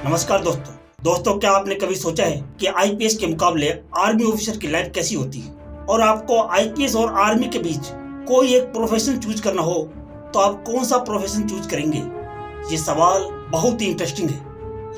नमस्कार दोस्तों क्या आपने कभी सोचा है कि आईपीएस के मुकाबले आर्मी ऑफिसर की लाइफ कैसी होती है? और आपको आईपीएस और आर्मी के बीच कोई एक प्रोफेशन चूज करना हो तो आप कौन सा प्रोफेशन चूज करेंगे? ये सवाल बहुत ही इंटरेस्टिंग है।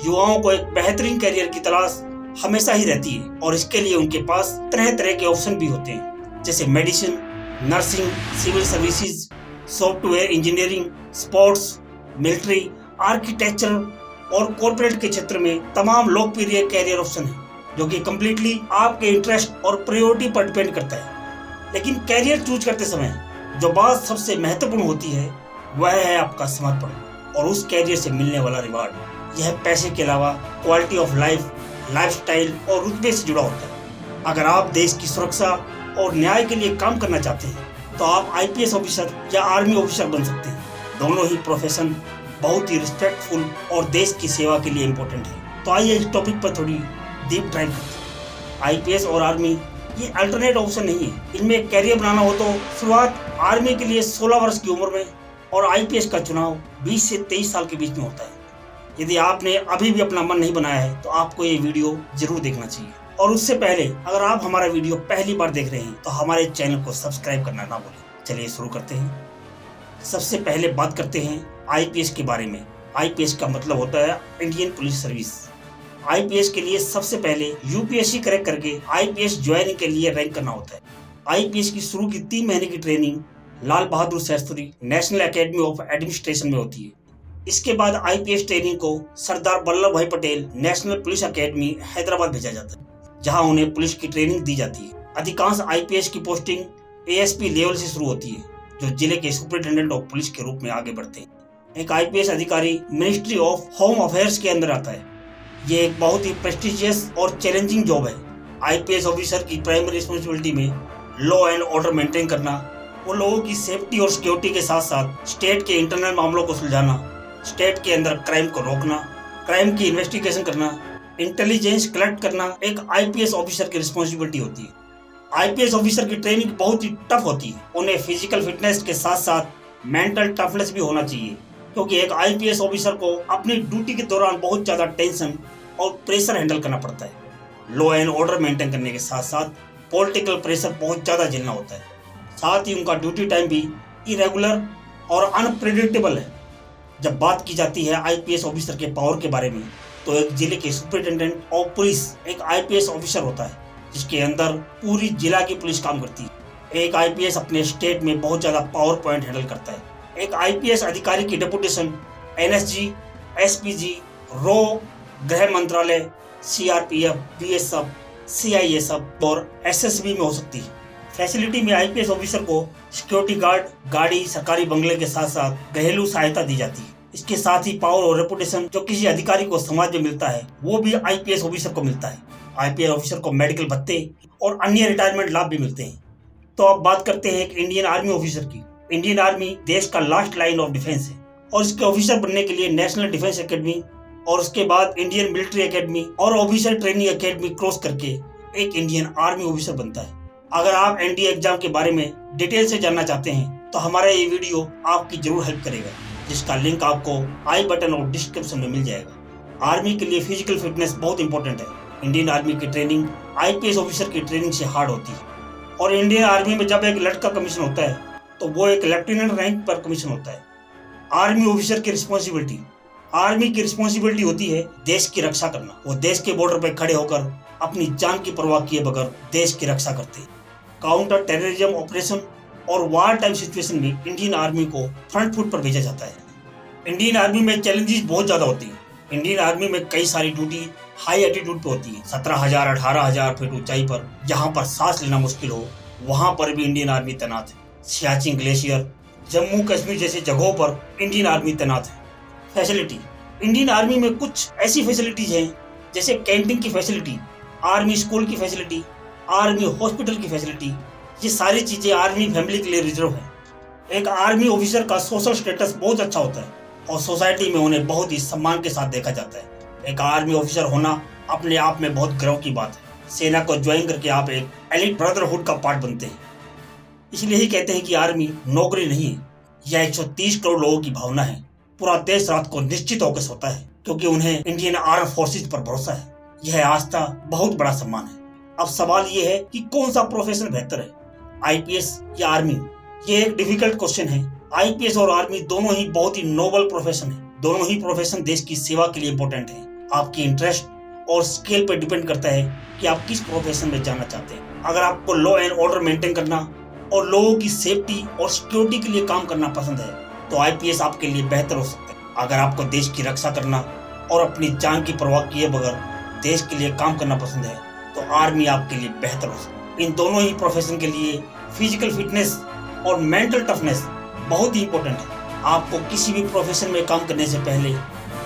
युवाओं को एक बेहतरीन करियर की तलाश हमेशा ही रहती है और इसके लिए उनके पास तरह तरह के ऑप्शन भी होते हैं, जैसे medicine, nursing, civil services, software engineering, sports, military, architecture और कॉर्पोरेट के क्षेत्र में तमाम लोकप्रिय कैरियर ऑप्शन हैं, जो कि कम्प्लीटली आपके इंटरेस्ट और प्रायोरिटी पर डिपेंड करता है। लेकिन कैरियर चूज करते समय जो बात सबसे महत्वपूर्ण होती है वह है आपका समर्पण और उस कैरियर से मिलने वाला रिवार्ड। यह पैसे के अलावा क्वालिटी ऑफ लाइफ, लाइफस्टाइल और रुतबे से जुड़ा होता है। अगर आप देश की सुरक्षा और न्याय के लिए काम करना चाहते हैं तो आप आईपीएस ऑफिसर या आर्मी ऑफिसर बन सकते हैं। दोनों ही प्रोफेशन बहुत ही रिस्पेक्टफुल और देश की सेवा के लिए इम्पोर्टेंट है। तो आइए इस टॉपिक पर थोड़ी डीप ड्राइव करते हैं। आईपीएस और आर्मी ये अल्टरनेट ऑप्शन नहीं है। इनमें कैरियर बनाना हो तो शुरुआत आर्मी के लिए 16 वर्ष की उम्र में और आईपीएस का चुनाव 20 से 23 साल के बीच में होता है। यदि आपने अभी भी अपना मन नहीं बनाया है तो आपको ये वीडियो जरूर देखना चाहिए। और उससे पहले अगर आप हमारा वीडियो पहली बार देख रहे हैं तो हमारे चैनल को सब्सक्राइब करना ना भूलें। चलिए शुरू करते हैं। सबसे पहले बात करते हैं आईपीएस के बारे में। आईपीएस का मतलब होता है इंडियन पुलिस सर्विस। आईपीएस के लिए सबसे पहले यूपीएससी क्रैक करके आईपीएस ज्वाइनिंग के लिए रैंक करना होता है। आईपीएस की शुरू की 3 महीने की training Lal Bahadur Shastri national academy of administration में होती है। इसके बाद आईपीएस ट्रेनिंग को सरदार वल्लभ भाई Patel national police academy Hyderabad भेजा जाता है, जहां उन्हें पुलिस की ट्रेनिंग दी जाती है। अधिकांश आईपीएस की पोस्टिंग एएसपी लेवल से शुरू होती है, जो जिले के सुपरिटेंडेंट ऑफ पुलिस के रूप में आगे बढ़ते हैं। एक आईपीएस अधिकारी मिनिस्ट्री ऑफ होम अफेयर्स के अंदर आता है। ये एक बहुत ही प्रेस्टिजियस और चैलेंजिंग जॉब है। आईपीएस ऑफिसर की प्राइमरी रिस्पॉन्सिबिलिटी में लॉ एंड ऑर्डर मेंटेन करना, वो लोगों की सेफ्टी और सिक्योरिटी के साथ साथ स्टेट के इंटरनल मामलों को सुलझाना, स्टेट के अंदर क्राइम को रोकना, क्राइम की इन्वेस्टिगेशन करना, इंटेलिजेंस कलेक्ट करना एक आईपीएस ऑफिसर की रिस्पॉन्सिबिलिटी होती है। आईपीएस ऑफिसर की ट्रेनिंग बहुत ही टफ होती है। उन्हें फिजिकल फिटनेस के साथ साथ मेंटल टफनेस भी होना चाहिए, क्योंकि एक आईपीएस ऑफिसर को अपनी ड्यूटी के दौरान बहुत ज़्यादा टेंशन और प्रेशर हैंडल करना पड़ता है। लॉ एंड ऑर्डर मेंटेन करने के साथ साथ पॉलिटिकल प्रेशर बहुत ज़्यादा झेलना होता है। साथ ही उनका ड्यूटी टाइम भी इरेगुलर और अनप्रेडिक्टेबल है। जब बात की जाती है आईपीएस ऑफिसर के पावर के बारे में, तो एक जिले के सुपरिटेंडेंट ऑफ पुलिस एक आईपीएस ऑफिसर होता है, जिसके अंदर पूरी जिला की पुलिस काम करती है। एक आईपीएस अपने स्टेट में बहुत ज़्यादा पावर पॉइंट हैंडल करता है। एक आईपीएस अधिकारी की डेपुटेशन एनएसजी, एसपीजी, रो, गृह मंत्रालय, सीआरपीएफ, बीएसएफ, सीआईएसएफ और एसएसबी में हो सकती है। फैसिलिटी में आईपीएस ऑफिसर को सिक्योरिटी गार्ड, गाड़ी, सरकारी बंगले के साथ साथ घरेलू सहायता दी जाती है। इसके साथ ही पावर और रेपुटेशन जो किसी अधिकारी को समाज में मिलता है, वो भी आईपीएस ऑफिसर को मिलता है। आईपीएस ऑफिसर को मेडिकल भत्ते और अन्य रिटायरमेंट लाभ भी मिलते हैं। तो अब बात करते हैं एक इंडियन आर्मी ऑफिसर की। इंडियन आर्मी देश का लास्ट लाइन ऑफ डिफेंस है और इसके ऑफिसर बनने के लिए नेशनल डिफेंस एकेडमी और उसके बाद इंडियन मिलिट्री एकेडमी और ऑफिसर ट्रेनिंग एकेडमी क्रॉस करके एक इंडियन आर्मी ऑफिसर बनता है। अगर आप एनडीए एग्जाम के बारे में डिटेल से जानना चाहते हैं तो हमारा ये वीडियो आपकी जरूर हेल्प करेगा, जिसका लिंक आपको आई बटन और डिस्क्रिप्शन में मिल जाएगा। आर्मी के लिए फिजिकल फिटनेस बहुत इंपॉर्टेंट है। इंडियन आर्मी की ट्रेनिंग आईपीएस ऑफिसर की ट्रेनिंग से हार्ड होती है। और इंडियन आर्मी में जब एक लड़का कमीशन होता है तो वो एक लेफ्टिनेंट रैंक पर कमीशन होता है। आर्मी ऑफिसर की रिस्पॉन्सिबिलिटी, आर्मी की रिस्पॉन्सिबिलिटी होती है देश की रक्षा करना। वो देश के बॉर्डर पर खड़े होकर अपनी जान की परवाह किए बगैर देश की रक्षा करते हैं। काउंटर टेररिज्म ऑपरेशन और वार टाइम सिचुएशन में इंडियन आर्मी को फ्रंट फुट पर भेजा जाता है। इंडियन आर्मी में चैलेंजेस बहुत ज़्यादा होती हैं। इंडियन आर्मी में कई सारी ड्यूटी हाई एल्टीट्यूड पे होती है। 17,000 18,000 फीट ऊंचाई पर जहां पर सांस लेना मुश्किल हो, वहां पर भी इंडियन आर्मी तैनात है। सियाचिन ग्लेशियर, जम्मू कश्मीर जैसी जगहों पर इंडियन आर्मी तैनात है। फैसिलिटी, इंडियन आर्मी में कुछ ऐसी फैसिलिटीज हैं जैसे कैंटीन की फैसिलिटी, आर्मी स्कूल की फैसिलिटी, आर्मी हॉस्पिटल की फैसिलिटी। ये सारी चीज़ें आर्मी फैमिली के लिए रिजर्व है। एक आर्मी ऑफिसर का सोशल स्टेटस बहुत अच्छा होता है और सोसाइटी में उन्हें बहुत ही सम्मान के साथ देखा जाता है। एक आर्मी ऑफिसर होना अपने आप में बहुत गर्व की बात है। सेना को ज्वाइन करके आप एक एलिट ब्रदरहुड का पार्ट बनते हैं। इसलिए ही कहते हैं कि आर्मी नौकरी नहीं है, यह 130 करोड़ लोगों की भावना है। पूरा देश रात को निश्चित होकर सोता है क्योंकि उन्हें इंडियन आर्म फोर्सेज पर भरोसा है। यह आस्था बहुत बड़ा सम्मान है। अब सवाल ये है कि कौन सा प्रोफेशन बेहतर है, आईपीएस या आर्मी? ये एक डिफिकल्ट क्वेश्चन है। आईपीएस और आर्मी दोनों ही बहुत ही नोबल प्रोफेशन है। दोनों ही प्रोफेशन देश की सेवा के लिए इम्पोर्टेंट है। आपकी इंटरेस्ट और स्किल पर डिपेंड करता है कि आप किस प्रोफेशन में जाना चाहते हैं। अगर आपको लॉ एंड ऑर्डर मेंटेन करना और लोगों की सेफ्टी और सिक्योरिटी के लिए काम करना पसंद है तो आईपीएस आपके लिए बेहतर हो सकता है। अगर आपको देश की रक्षा करना और अपनी जान की परवाह किए बगैर देश के लिए काम करना पसंद है तो आर्मी आपके लिए बेहतर हो सकता है। इन दोनों ही प्रोफेशन के लिए फिजिकल फिटनेस और मेंटल टफनेस बहुत ही इंपॉर्टेंट है। आपको किसी भी प्रोफेशन में काम करने से पहले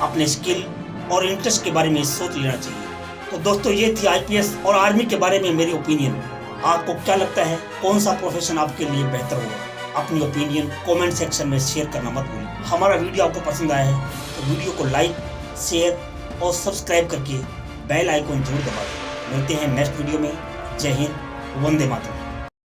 अपने स्किल और इंटरेस्ट के बारे में सोच लेना चाहिए। तो दोस्तों, ये थी आईपीएस और आर्मी के बारे में मेरी ओपिनियन। आपको क्या लगता है कौन सा प्रोफेशन आपके लिए बेहतर होगा? अपनी ओपिनियन कमेंट सेक्शन में शेयर करना मत भूलिए। हमारा वीडियो आपको पसंद आया है तो वीडियो को लाइक, शेयर और सब्सक्राइब करके बेल आइकन जरूर दबा दें। मिलते हैं नेक्स्ट वीडियो में। जय हिंद, वंदे मातरम।